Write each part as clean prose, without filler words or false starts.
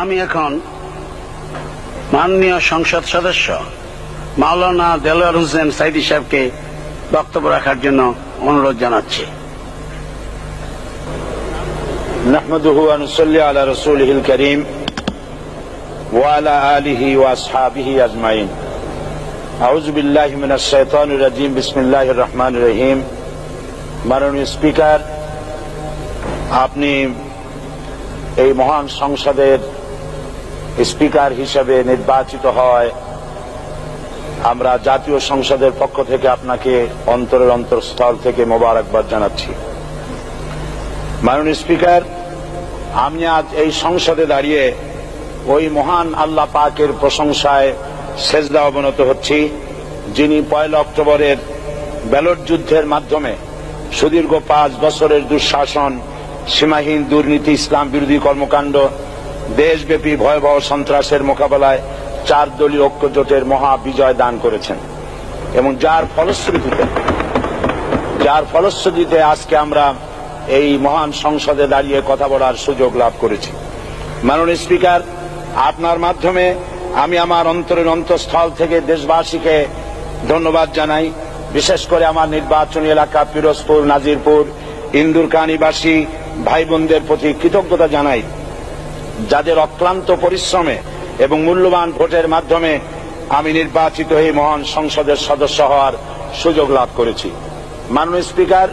আমি এখন মাননীয় সংসদ সদস্য মাওলানা দেলোয়ার হোসেন সাইদি সাহেবকে বক্তব্য রাখার জন্য অনুরোধ জানাচ্ছি। নাহমাদুহু ওয়া নুসাল্লি আলা রাসূলিহিল কারীম ওয়া আলা আলিহি ওয়া আসহাবিহি আজমাইন। আউযু বিল্লাহি মিনাশ শাইতানির রাজীম। বিসমিল্লাহির রহমানির রহিম। মাননীয় স্পিকার, আপনি এই মহান সংসদের স্পিকার হিসেবে নির্বাচিত হয় আমরা জাতীয় সংসদের পক্ষ থেকে আপনাকে অন্তরের অন্তঃস্থল থেকে মোবারকবাদ জানাচ্ছি। মাননীয় স্পিকার, আমি আজ এই সংসদে দাঁড়িয়ে ওই মহান আল্লাহ পাকের প্রশংসায় সেজদা অবনত হচ্ছি, যিনি 1 অক্টোবরের ব্যালট যুদ্ধের মাধ্যমে সুদীর্ঘ 5 বছরের দুঃশাসন, সীমাহীন দুর্নীতি, ইসলাম বিরোধী কর্মকাণ্ড, দেশব্যাপী ভয়াবহ সন্ত্রাসের মোকাবেলায় 4 দলীয় ঐক্য জোটের মহা বিজয় দান করেছেন এবং যার ফলশ্রুতিতে আজকে আমরা এই মহান সংসদে দাঁড়িয়ে কথা বলার সুযোগ লাভ করেছি। মাননীয় স্পিকার, আপনার মাধ্যমে আমি আমার অন্তরের অন্তঃস্থল থেকে দেশবাসীকে ধন্যবাদ জানাই। বিশেষ করে আমার নির্বাচনী এলাকা পিরোজপুর, নাজিরপুর, ইন্দুরকানীবাসী ভাই বোনদের প্রতি কৃতজ্ঞতা জানাই, যাদের অক্লান্ত পরিশ্রমে এবং মূল্যবান ভোটের মাধ্যমে আমি নির্বাচিত হয়ে মহান সংসদের সদস্য হওয়ার সুযোগ লাভ করেছি। মাননীয় স্পিকার,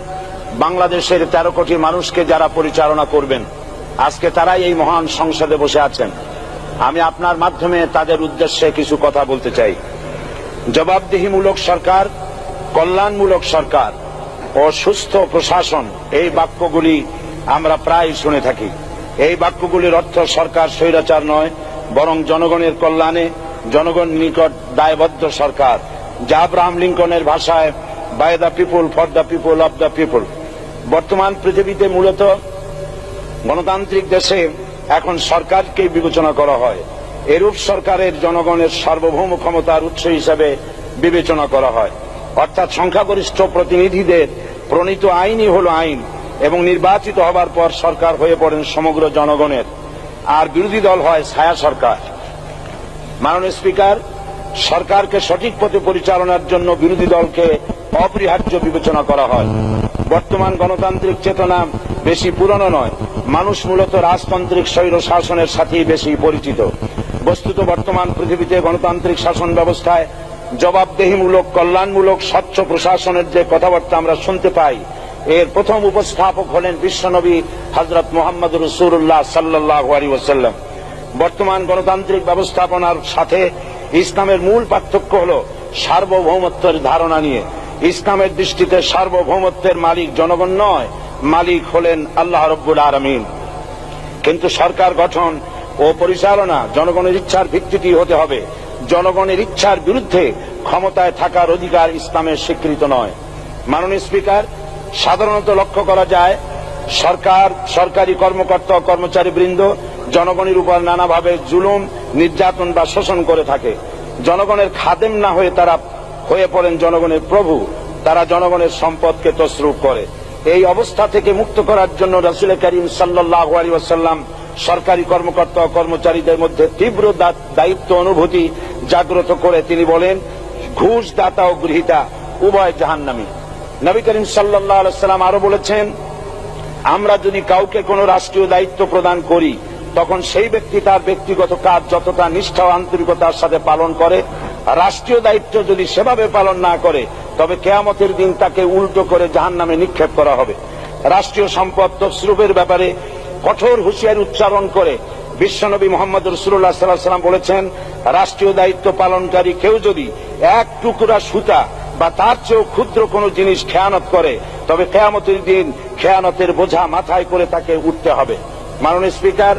বাংলাদেশের 13 কোটি মানুষকে যারা পরিচালনা করবেন, আজকে তারাই এই মহান সংসদে বসে আছেন। আমি আপনার মাধ্যমে তাদের উদ্দেশ্যে কিছু কথা বলতে চাই। জবাবদিহিমূলক সরকার, কল্যাণমূলক সরকার ও সুস্থ প্রশাসন, এই বাক্যগুলি আমরা প্রায় শুনে থাকি। এই বাক্যগুলির অর্থ সরকার স্বৈরাচার নয়, বরং জনগণের কল্যাণে জনগণ নিকট দায়বদ্ধ সরকার, যা আব্রাহাম লিঙ্কনের ভাষায় by the people, for the people, of the people. বর্তমান পৃথিবীতে মূলত গণতান্ত্রিক দেশে এখন সরকারকে বিবেচনা করা হয়। এরূপ সরকারের জনগণের সার্বভৌম ক্ষমতার উৎস হিসেবে বিবেচনা করা হয়, অর্থাৎ সংখ্যাগরিষ্ঠ প্রতিনিধিদের প্রণীত আইনই হল আইন এবং নির্বাচিত হবার পর সরকার হয়ে পড়েন সমগ্র জনগণের, আর বিরোধী দল হয় ছায়া সরকার। মাননীয় স্পিকার, সরকারকে সঠিক পথে পরিচালনার জন্য বিরোধী দলকে অপরিহার্য বিবেচনা করা হয়। বর্তমান গণতান্ত্রিক চেতনা বেশি পুরনো নয়, মানুষ মূলত রাজতান্ত্রিক স্বৈর শাসনের সাথেই বেশি পরিচিত। বস্তুত বর্তমান পৃথিবীতে গণতান্ত্রিক শাসন ব্যবস্থায় জবাবদিহিমূলক, কল্যাণমূলক, স্বচ্ছ প্রশাসনের যে কথাবার্তা আমরা শুনতে পাই, এর প্রথম উপস্থাপক হলেন বিশ্বনবী হযরত মুহাম্মদ রাসূলুল্লাহ সাল্লাল্লাহু আলাইহি ওয়াসাল্লাম। বর্তমান গণতান্ত্রিক ব্যবস্থাপনার সাথে ইসলামের মূল পার্থক্য হল সার্বভৌমত্বের ধারণা নিয়ে। ইসলামের দৃষ্টিতে সার্বভৌমত্বের মালিক জনগণ নয়, মালিক হলেন আল্লাহ রাব্বুল আলামিন। কিন্তু সরকার গঠন ও পরিচালনা জনগণের ইচ্ছার ভিত্তিতে হতে হবে। জনগণের ইচ্ছার বিরুদ্ধে ক্ষমতায় থাকার অধিকার ইসলামের স্বীকৃত নয়। মাননীয় স্পিকার, সাধারণত লক্ষ্য করা যায় সরকার, সরকারি কর্মকর্তা ও কর্মচারীবৃন্দ জনগণের উপর নানাভাবে জুলুম, নির্যাতন বা শোষণ করে থাকে। জনগণের খাদেম না হয়ে তারা হয়ে পড়েন জনগণের প্রভু। তারা জনগণের সম্পদকে তসরুপ করে। এই অবস্থা থেকে মুক্ত করার জন্য রাসূল করিম সাল্লাল্লাহু আলাইহি ওয়াসাল্লাম সরকারি কর্মকর্তা ও কর্মচারীদের মধ্যে তীব্র দায়িত্ব অনুভূতি জাগ্রত করে তিনি বলেন, ঘুষ দাতা ও গৃহীতা উভয় জাহান্নামী। নবী করিম সাল্লাল্লাহু আলাইহি ওয়াসাল্লাম আরো বলেছেন, আমরা যদি কাউকে কোনো রাষ্ট্রীয় দায়িত্ব প্রদান করি, তখন সেই ব্যক্তি তার ব্যক্তিগত কাজ যতটা নিষ্ঠা ও আন্তরিকতার সাথে পালন করে, রাষ্ট্রীয় দায়িত্ব যদি সেভাবে পালন না করে, তবে কিয়ামতের দিন তাকে উল্টো করে জাহান্নামে নিক্ষেপ করা হবে। রাষ্ট্রীয় সম্পদ তসরুপের ব্যাপারে কঠোর হুঁশিয়ারি উচ্চারণ করে বিশ্বনবী মুহাম্মদ রাসূলুল্লাহ সাল্লাল্লাহু আলাইহি ওয়াসাল্লাম বলেছেন, রাষ্ট্রীয় দায়িত্ব পালনকারী কেউ যদি 1 টুকরা সুতা বা তার চেয়েও ক্ষুদ্র কোনো জিনিস খেয়ানত করে, তবে কিয়ামতের দিন খেয়ানতের বোঝা মাথায় করে তাকে উঠতে হবে। মাননীয় স্পিকার,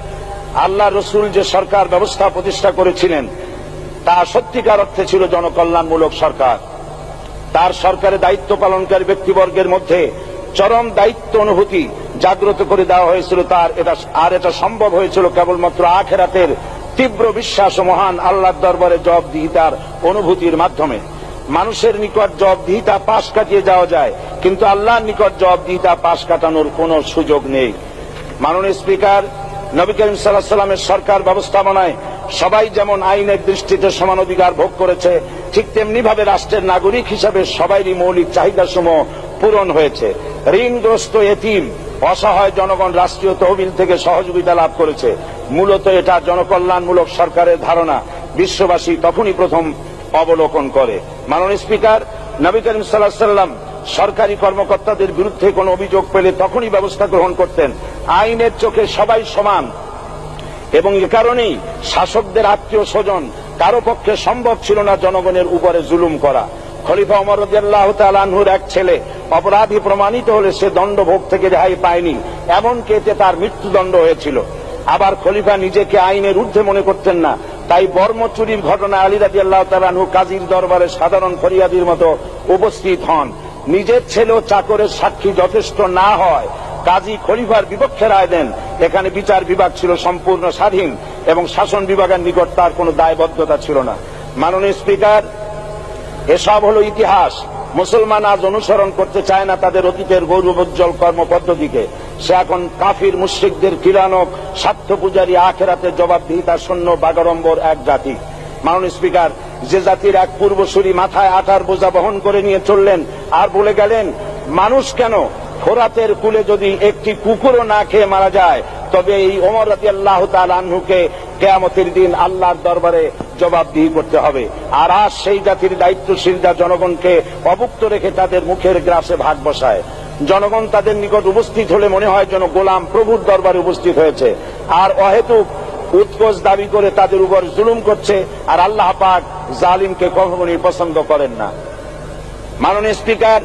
আল্লাহ রসুল যে সরকার ব্যবস্থা প্রতিষ্ঠা করেছিলেন, তা সত্যিকার অর্থে ছিল জনকল্যাণমূলক সরকার। তার সরকারের দায়িত্ব পালনকারী ব্যক্তিবর্গের মধ্যে চরম দায়িত্ব অনুভূতি জাগ্রত করে দেওয়া হয়েছিল। এটা সম্ভব হয়েছিল কেবলমাত্র আখিরাতের তীব্র বিশ্বাস ও মহান আল্লাহর দরবারে জবাবদিহিতার অনুভূতির মাধ্যমে। মানুষের নিকট জবাবদিহিতা পাশ কাটিয়ে যাওয়া যায়, কিন্তু আল্লাহর নিকট জবাবদিহিতা পাশ কাটানোর কোনো সুযোগ নেই। মাননীয় স্পিকার, নবী করিম সাল্লাল্লাহু আলাইহি সাল্লামের সরকার ব্যবস্থাপনায় সবাই যেমন আইনের দৃষ্টিতে সমান অধিকার ভোগ করেছে, ঠিক তেমনি ভাবে রাষ্ট্রের নাগরিক হিসাবে সবারই মৌলিক চাহিদাসমূহ পূরণ হয়েছে। ঋণগ্রস্ত এতিম অসহায় জনগণ রাষ্ট্রীয় তহবিল থেকে সহযোগিতা লাভ করেছে। মূলত এটা জনকল্যাণমূলক সরকারের ধারণা বিশ্ববাসী তখনই প্রথম অবলোকন করে। মাননীয় স্পিকার, নবী করিম সাল্লাল্লাহু আলাইহি সাল্লাম সরকারি কর্মকর্তাদের বিরুদ্ধে কোনো অভিযোগ পেলে তখনই ব্যবস্থা গ্রহণ করতেন। আইনের চোখে সবাই সমান এবং এ কারণেই শাসকদের আত্মীয় স্বজন কারো পক্ষে সম্ভব ছিল না জনগণের উপরে জুলুম করা। খলিফা ওমর রাদিয়াল্লাহু তাআলা আনহুর এক ছেলে অপরাধী প্রমাণিত হলে সে দণ্ডভোগ থেকে রেহাই পায়নি, এমনকি এতে তার মৃত্যুদণ্ড হয়েছিল। আবার খলিফা নিজেকে আইনের ঊর্ধ্বে মনে করতেন না, তাই বর্ম চুরির ঘটনায় আলী রাদিয়াল্লাহু তাআলা আনহু কাজীর দরবারে সাধারণ ফরিয়াদির মতো উপস্থিত হন। নিজের ছেলে ও চাকরের সাক্ষী যথেষ্ট না হয় কাজী খলিফার বিপক্ষে রায় দেন। এখানে বিচার বিভাগ ছিল সম্পূর্ণ স্বাধীন এবং শাসন বিভাগের নিকট তার কোনো দায়বদ্ধতা ছিল না। মাননীয় স্পিকার, এসব হলো ইতিহাস। মুসলমান আজ অনুসরণ করতে চায় না তাদের অতীতের গৌরবোজ্জ্বল কর্মপদ্ধতিকে। সে এখন কাফির মুশরিকদের কিরানক স্বার্থ পূজারী আখেরাতে জবাবদিহিতা শূন্য বাগাড়ম্বর এক জাতি। মাননীয় স্পিকার, যে জাতির এক পূর্বসূরি মাথায় আটার বোঝা বহন করে নিয়ে চললেন আর বলে গেলেন, মানুষ কেন, ফোরাতের কূলে যদি একটি কুকুরও না খেয়ে মারা যায় তবে এই ওমর রাদিয়াল্লাহু তাআলা আনহুকে কিয়ামতের দিন আল্লাহর দরবারে জবাবদিহি করতে হবে। আর আজ সেই জাতির দায়িত্বশীলরা জনগণকে অভুক্ত রেখে তাদের মুখের গ্রাসে ভাগ বসায়। জনগণ তাদের নিকট উপস্থিত হলে মনে হয় যেন গোলাম প্রভুর দরবারে উপস্থিত হয়েছে, আর অহেতুক উৎকোচ দাবি করে তাদের উপর জুলুম করছে। আর আল্লাহ পাক জালিমকে কখনোই পছন্দ করেন না। মাননীয় স্পিকার,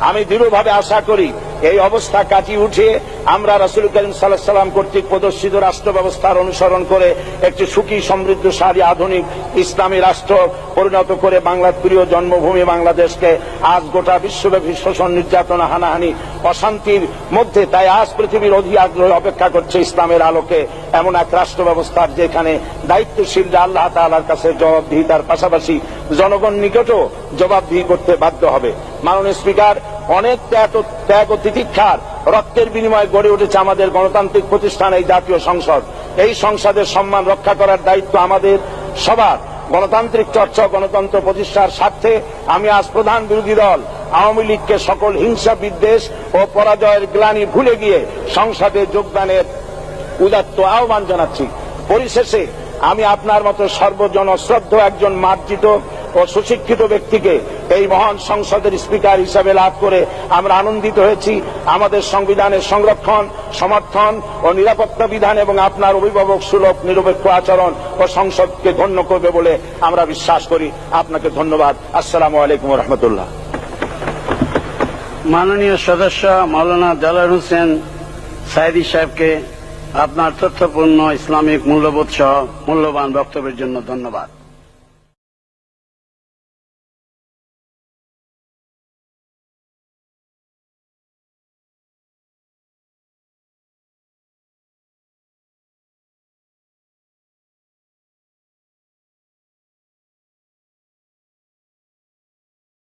আমি দৃঢ়ভাবে আশা করি এই অবস্থা কাটিয়ে উঠিয়ে আমরা রাসূল করিম সাল্লাল্লাহু আলাইহি সাল্লাম কর্তৃক প্রদর্শিত রাষ্ট্র ব্যবস্থার অনুসরণ করে একটি সুখী সমৃদ্ধশালী আধুনিক ইসলামী রাষ্ট্র পরিণত করে বাংলার প্রিয় জন্মভূমি বাংলাদেশকে আজ গোটা বিশ্বব্যাপী শোষণ, নির্যাতন, হানাহানি, অশান্তির মধ্যে, তাই আজ পৃথিবীর অধীর আগ্রহে অপেক্ষা করছে ইসলামের আলোকে এমন এক রাষ্ট্র ব্যবস্থার যেখানে দায়িত্বশীলরা আল্লাহ তাআলার কাছে জবাবদিহিতার পাশাপাশি জনগণ নিকটও জবাবদিহি করতে বাধ্য হবে। মাননীয় স্পিকার, অনেক ত্যাগ ও তিতিক্ষার রক্তের বিনিময়ে গড়ে উঠেছে আমাদের গণতান্ত্রিক প্রতিষ্ঠান এই জাতীয় সংসদ। এই সংসদের সম্মান রক্ষা করার দায়িত্ব আমাদের সবার। গণতান্ত্রিক চর্চা, গণতন্ত্র প্রতিষ্ঠার স্বার্থে আমি আজ প্রধান বিরোধী দল আওয়ামী লীগকে সকল হিংসা, বিদ্বেষ ও পরাজয়ের গ্লানি ভুলে গিয়ে সংসদে যোগদানের উদাত্ত আহ্বান জানাচ্ছি। পরিশেষে আমি আপনার মতো সর্বজনশ্রদ্ধ একজন মার্জিত ও সুশিক্ষিত ব্যক্তিকে এই মহান সংসদের স্পিকার হিসাবে লাভ করে আমরা আনন্দিত হয়েছি। আমাদের সংবিধানের সংরক্ষণ, সমর্থন ও নিরাপত্তা বিধান এবং আপনার অভিভাবক সুলভ নিরপেক্ষ আচরণ ও সংসদকে ধন্য করবে বলে আমরা বিশ্বাস করি। আপনাকে ধন্যবাদ। আসসালামু আলাইকুম ওয়া রাহমাতুল্লাহ। মাননীয় সদস্য মাওলানা দেলোয়ার হোসেন সাঈদী সাহেবকে আপনার তথ্যপূর্ণ ইসলামিক মূল্যবোধ সহ মূল্যবান বক্তব্যের জন্য ধন্যবাদ।